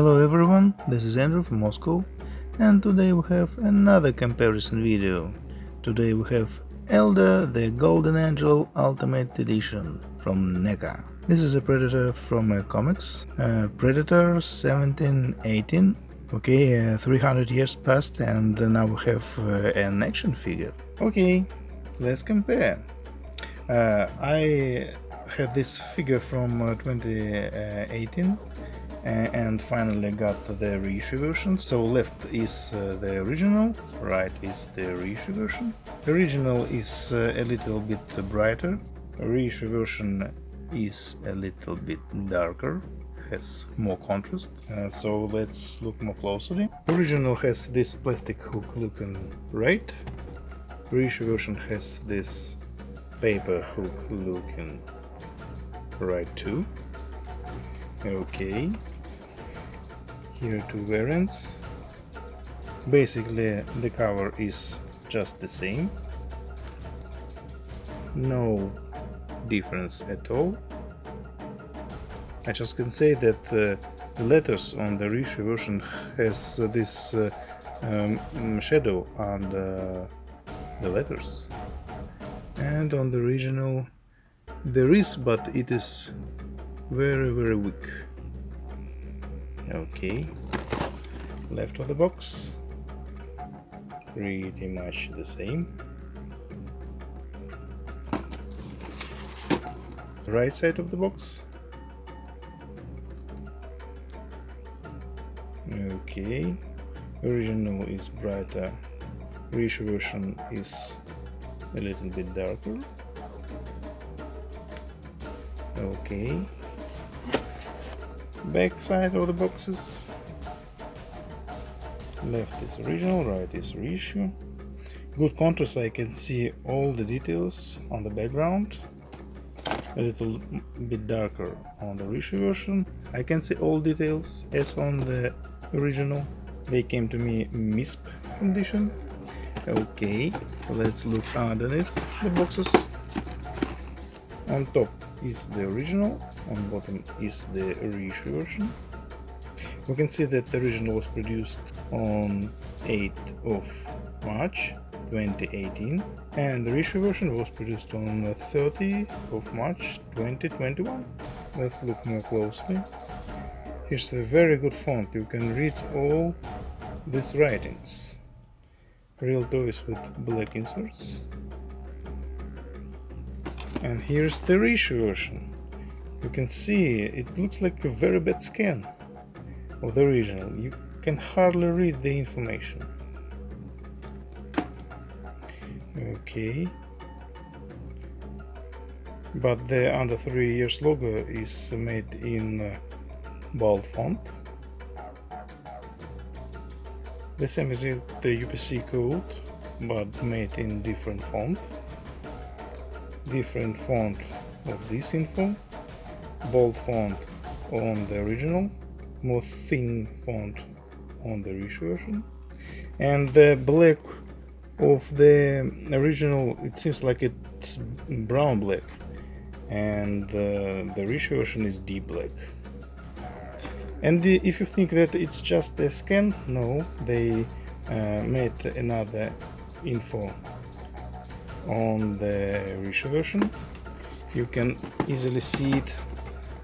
Hello everyone, this is Andrew from Moscow, and today we have another comparison video. Today we have Elder the Golden Angel Ultimate Edition from Neca. This is a Predator from comics, Predator 1718. Okay, 300 years passed and now we have an action figure. Okay, let's compare. I had this figure from 2018 and finally got the reissue version. So left is the original, right is the reissue version. Original is a little bit brighter, reissue version is a little bit darker, has more contrast. So let's look more closely. Original has this plastic hook looking right, reissue version has this paper hook looking right too. Okay, here are two variants. Basically the cover is just the same, no difference at all. I just can say that the letters on the reissue version has this shadow on the letters, and on the original there is, but it is very weak. Okay, left of the box pretty much the same. Right side of the box, okay, original is brighter, reissue version is a little bit darker. Okay, back side of the boxes, left is original, right is reissue. Good contrast, I can see all the details on the background. A little bit darker on the reissue version. I can see all details as on the original. They came to me MISP condition. Okay, let's look underneath the boxes. On top is the original, on bottom is the reissue version. We can see that the original was produced on 8th of March 2018 and the reissue version was produced on 30th of March 2021. Let's look more closely. Here's a very good font, you can read all these writings. Real toys with black inserts. And here's the reissue version. You can see it looks like a very bad scan of the original. You can hardly read the information. Okay, but the under 3 years logo is made in bold font. The same as the UPC code, but made in different font. Different font of this info, bold font on the original, more thin font on the reissue version, and the black of the original, it seems like it's brown black, and the reissue version is deep black. And if you think that it's just a scan, no, they made another info on the reissue version. You can easily see it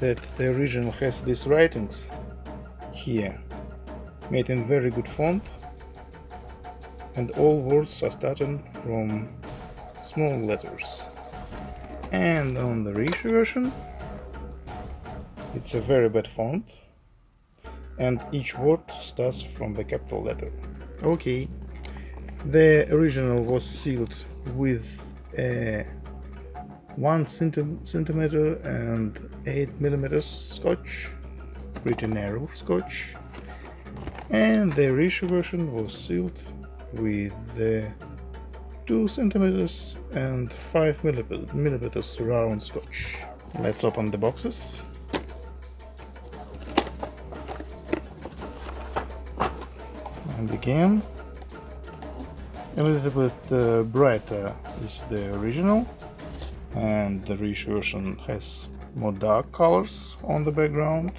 that the original has these writings here, made in very good font, and all words are starting from small letters. And on the reissue version it's a very bad font and each word starts from the capital letter. Okay, the original was sealed with a 1 centimeter and 8mm scotch, pretty narrow scotch, and the reissue version was sealed with the 2 centimeters and 5mm round scotch. Let's open the boxes. And again, a little bit brighter is the original, and the reissue version has more dark colors on the background.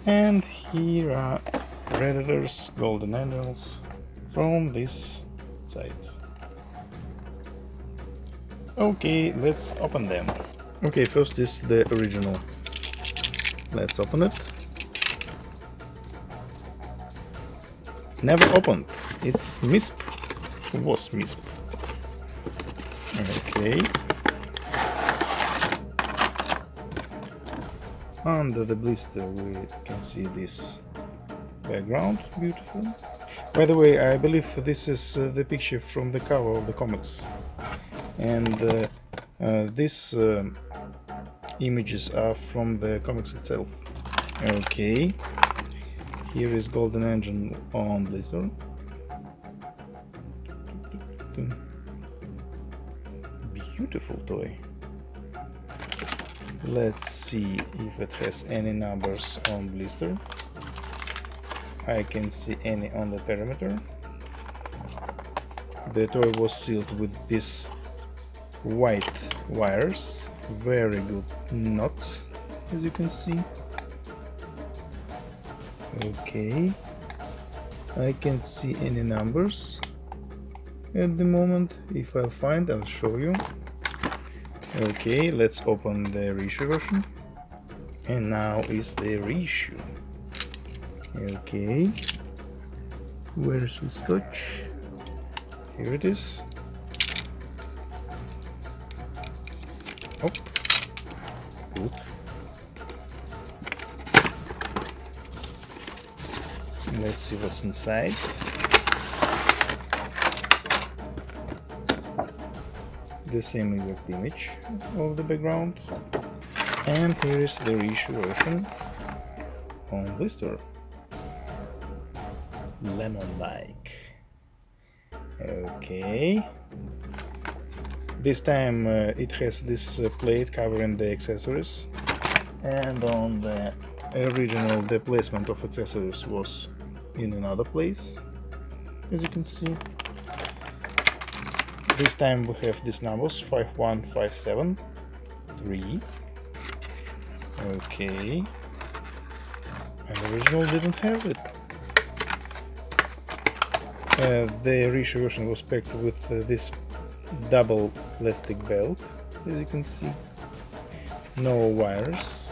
And here are predators, golden angels, from this side. Okay, let's open them. Okay, first is the original. Let's open it. Never opened. It's MISP. Was MISP. Okay. Under the blister we can see this background, beautiful. By the way, I believe this is the picture from the cover of the comics, and these images are from the comics itself. Okay, here is Golden Engine on blister. Beautiful toy. Let's see if it has any numbers on blister. I can see any on the perimeter. The toy was sealed with these white wires, very good knots, as you can see. Okay, I can't see any numbers at the moment. If I'll find, I'll show you. Okay, let's open the reissue version. And now is the reissue. Okay, where's the scotch? Here it is. Oh, good. Let's see what's inside. The same exact image of the background. And here is the reissue version on blister. Lemon-like. Okay. This time it has this plate covering the accessories, and on the original the placement of accessories was in another place, as you can see. This time we have these numbers 51573. Okay. And the original didn't have it. The reissue version was packed with this double plastic belt, as you can see. No wires.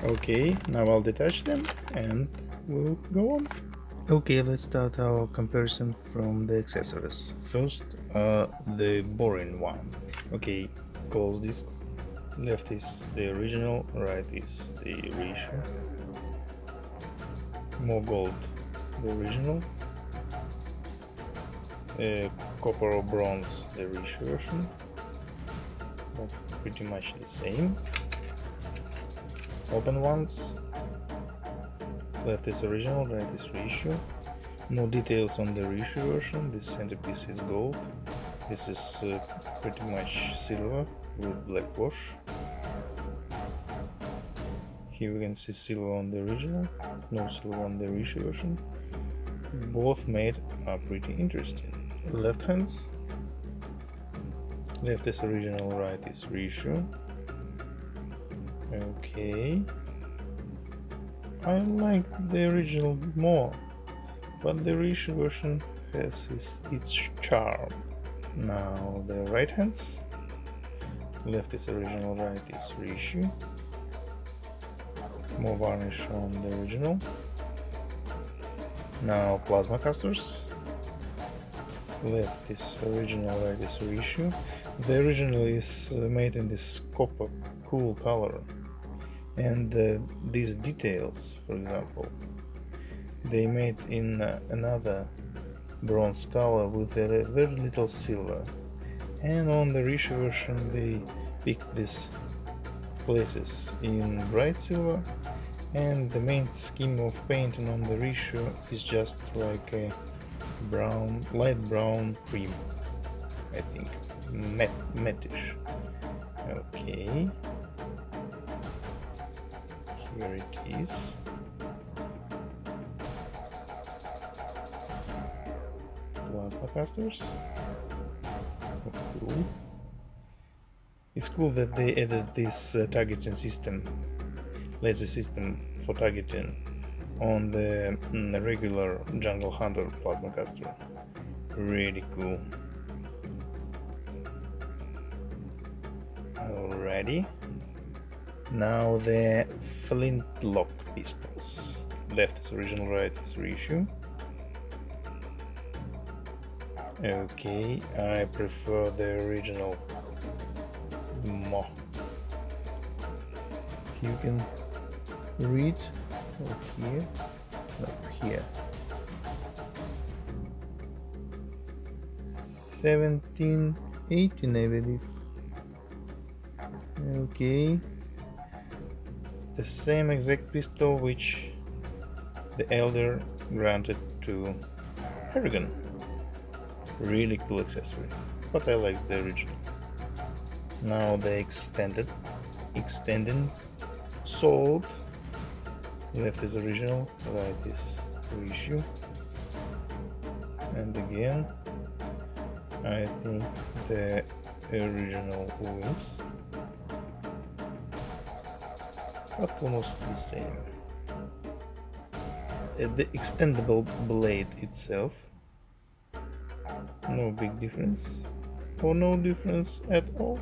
Okay, now I'll detach them and we'll go on. Okay, let's start our comparison from the accessories. First, the boring one. Okay, gold discs. Left is the original, right is the reissue. More gold, the original. Copper or bronze, the reissue version, but pretty much the same. Open ones. Left is original, right is reissue. More details on the reissue version. This centerpiece is gold. This is pretty much silver with black wash. Here we can see silver on the original, no silver on the reissue version. Both made are pretty interesting. Left hands. Left is original, right is reissue. Okay. I like the original more, but the reissue version has its charm. Now the right hands. Left is original, right is reissue. More varnish on the original. Now plasma casters. Left is original, right is reissue. The original is made in this copper cool color, and these details, for example, they made in another bronze color with a very little silver, and on the reissue version they picked these places in bright silver, and the main scheme of painting on the reissue is just like a brown, light brown cream, I think, mattish. Okay, here it is. Plasma casters. Oh, cool. It's cool that they added this targeting system laser system for targeting on the regular Jungle Hunter plasma caster. Really cool. Alrighty. Now the flintlock pistols. Left is original, right is reissue. Okay, I prefer the original more. You can read up here. 1718, I believe. Okay, the same exact pistol which the Elder granted to Harrigan. Really cool accessory, but I like the original. Now the extending sword. Left is original, right is reissue. And again, I think the original wins, but almost the same. The extendable blade itself, no big difference, or no difference at all.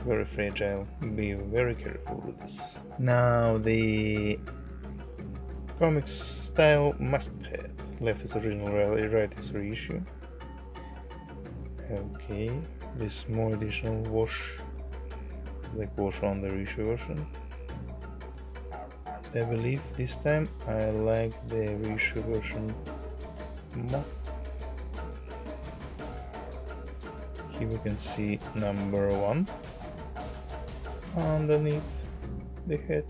Very fragile, be very careful with this. Now the comics style masthead. Left is original, right is reissue. Okay, this more additional wash, black wash on the reissue version. I believe this time I like the reissue version more. Here we can see number 1 underneath the head.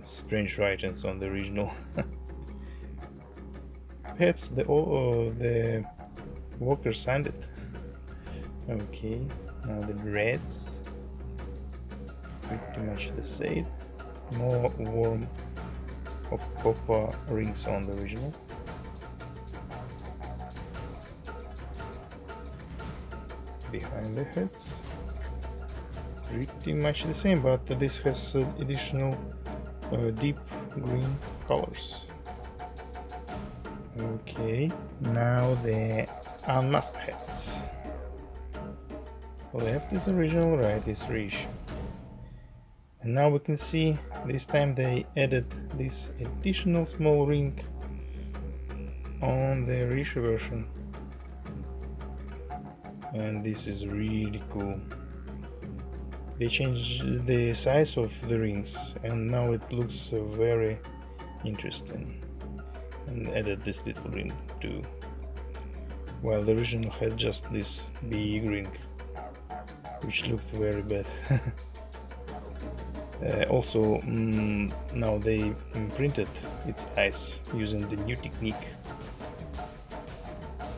Strange writings on the original. Perhaps the worker signed it. Okay, now the dreads, pretty much the same. More warm copper rings on the original. Behind the heads, pretty much the same, but this has additional deep green colors. Okay, now the unmasked heads. Left is original, right is reissue. And now we can see this time they added this additional small ring on the reissue version. And this is really cool. They changed the size of the rings and now it looks very interesting, and added this little ring too, while the original had just this big ring which looked very bad. Also, now they imprinted its eyes using the new technique,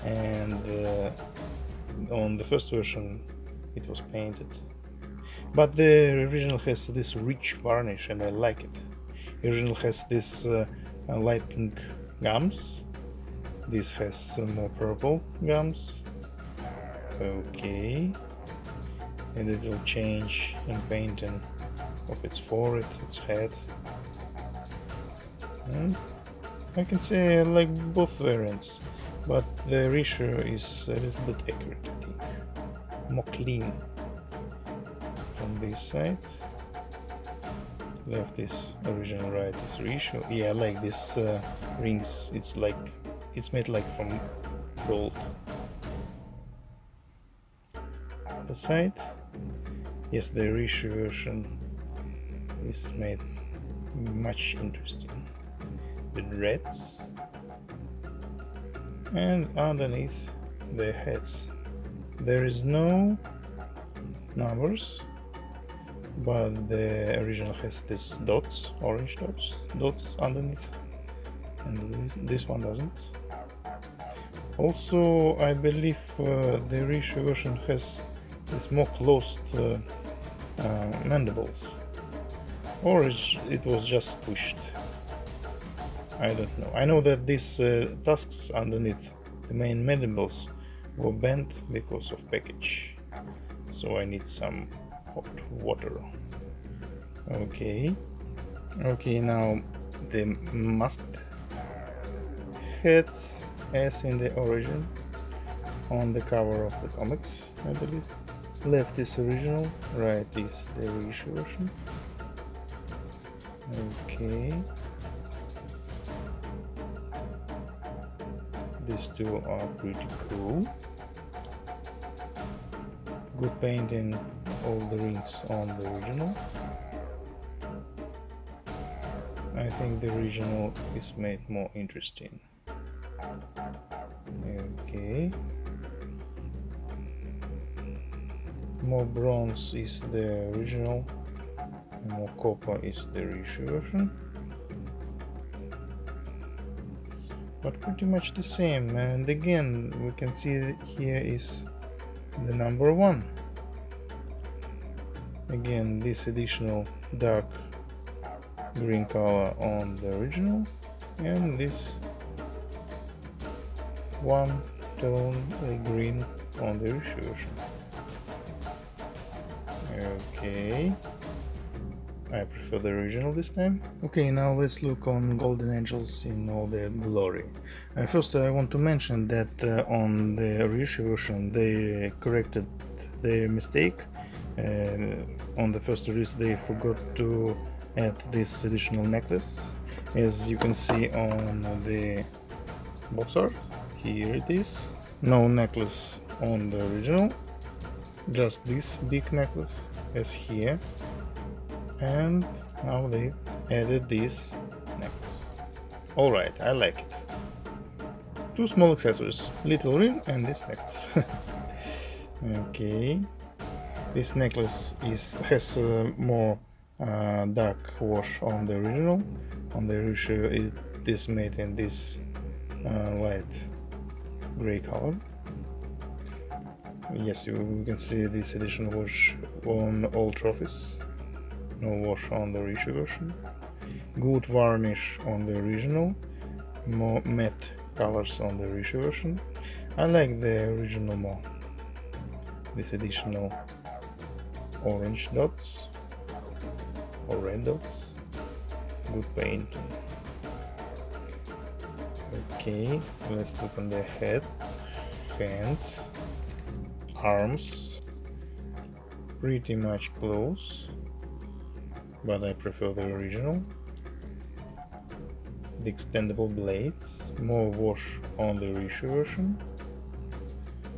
and on the first version it was painted, but the original has this rich varnish and I like it. The original has this light pink gums, this has more purple gums. Okay, a little change in painting of its forehead, its head, and I can say I like both variants, but the reissue is a little bit accurate, I think, more clean. From this side, left is original, right is reissue. Yeah, I like this rings, it's made like from gold. Other side, yes, the reissue version is made much interesting. The dreads, and underneath the heads there is no numbers, but the original has this dots, orange dots underneath, and this one doesn't. Also, I believe the reissue version has this more closed mandibles, or it was just pushed. I don't know. I know that these tusks underneath the main mandibles were bent because of package, so I need some hot water Okay. Okay, now the masked heads as in the origin on the cover of the comics, I believe. Left is original, right is the reissue version. Okay. These two are pretty cool. Good painting, all the rings on the original. I think the original is made more interesting. Okay. More bronze is the original, more copper is the reissue version. But pretty much the same, and again we can see that here is the number 1. Again, this additional dark green color on the original, and this one tone green on the reissue version. Okay, I prefer the original this time. Okay, now let's look on Golden Angels in all their glory. First I want to mention that on the reissue version they corrected their mistake. On the first release they forgot to add this additional necklace. As you can see on the box art, here it is. No necklace on the original, just this big necklace as here, and now they added this necklace. Alright, I like it. 2 small accessories, little ring and this necklace. Okay, this necklace has more dark wash on the original. On the reissue it is made in this light gray color. Yes, you can see this additional wash on all trophies. No wash on the reissue version. Good varnish on the original. More matte colors on the reissue version. I like the original more. This additional orange dots or red dots. Good paint. Okay, let's look on the head, hands, arms. Pretty much close, but I prefer the original. The extendable blades, more wash on the reissue version.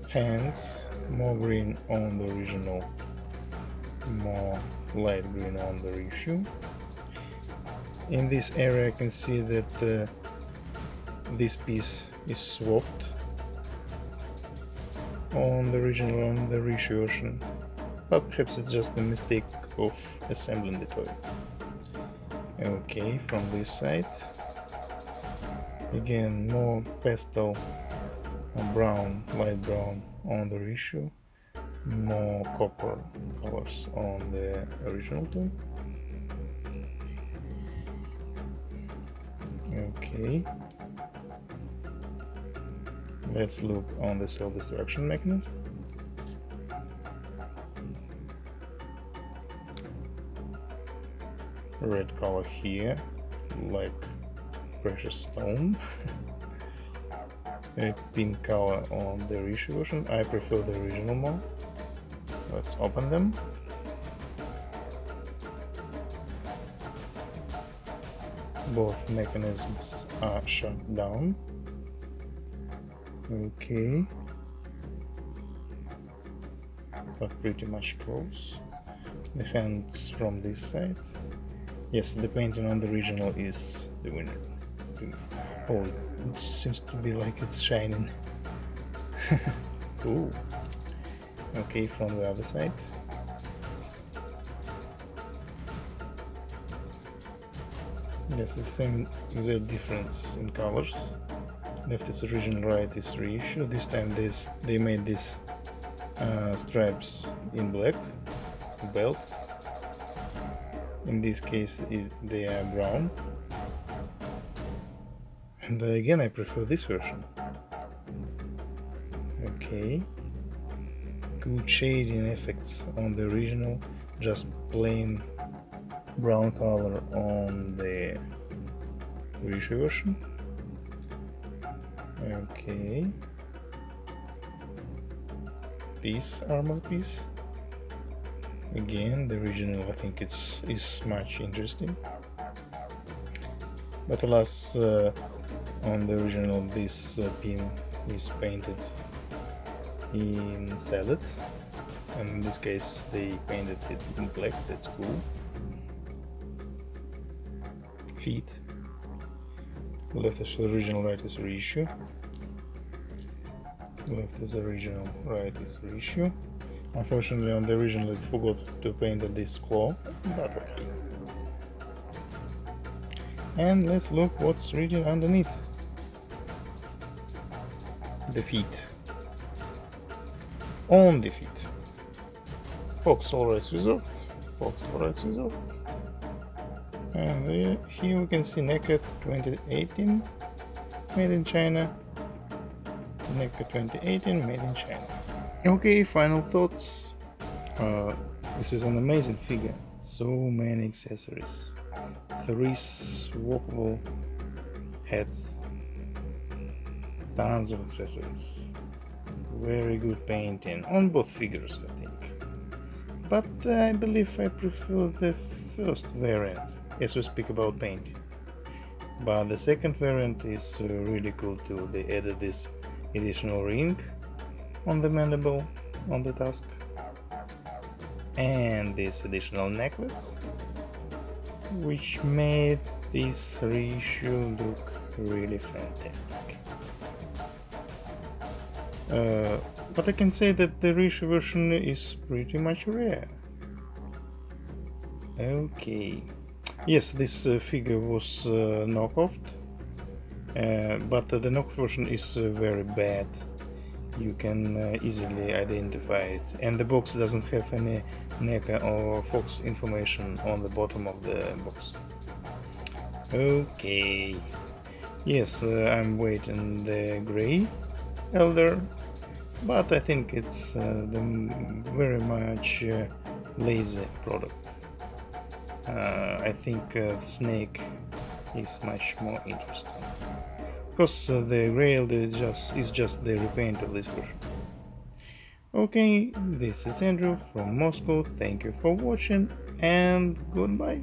Hands, more green on the original, more light green on the reissue. In this area I can see that this piece is swapped on the original and the reissue version, but perhaps it's just a mistake of assembling the toy. Okay, from this side again more pastel brown, light brown on the reissue, more copper colors on the original toy. Okay, let's look on the self-destruction mechanism. Red color here, like precious stone. A pink color on the reissue version. I prefer the original more. Let's open them. Both mechanisms are shut down. Okay, but pretty much close. The hands from this side. Yes, the painting on the original is the winner. Oh, it seems to be like it's shining. Cool. Okay, from the other side. Yes, the same exact difference in colors. Left is original, right is reissue. This time they made these stripes in black, belts. In this case they are brown. And again I prefer this version. Okay. Good shading effects on the original, just plain brown color on the Reissue version. Okay, this armor piece. Again, the original I think is much interesting. But alas, on the original this pin is painted in salad, and in this case they painted it in black. That's cool. Feet. Left is original, right is Reissue. Left is original, right is Reissue. Unfortunately, on the original it forgot to paint this claw, but okay. And let's look what's written underneath. The feet. On the feet. Fox all rights reserved. Fox all rights reserved. And here we can see Neca 2018, made in China. Neca 2018, made in China. Okay, final thoughts. This is an amazing figure. So many accessories. 3 swappable heads. Tons of accessories. Very good painting on both figures, I think. But I believe I prefer the first variant as we speak about painting. But the second variant is really cool too. They added this additional ring on the mandible, on the tusk, and this additional necklace, which made this Reissue look really fantastic. But I can say that the Reissue version is pretty much rare. Okay. Yes, this figure was knockoff, but the knockoff version is very bad. You can easily identify it, and the box doesn't have any Neca or Fox information on the bottom of the box. Okay. Yes, I'm waiting the gray elder, but I think it's the very much lazy product. I think Snake is much more interesting, because the gray elder is just the repaint of this version. Okay, this is Andrew from Moscow. Thank you for watching and goodbye.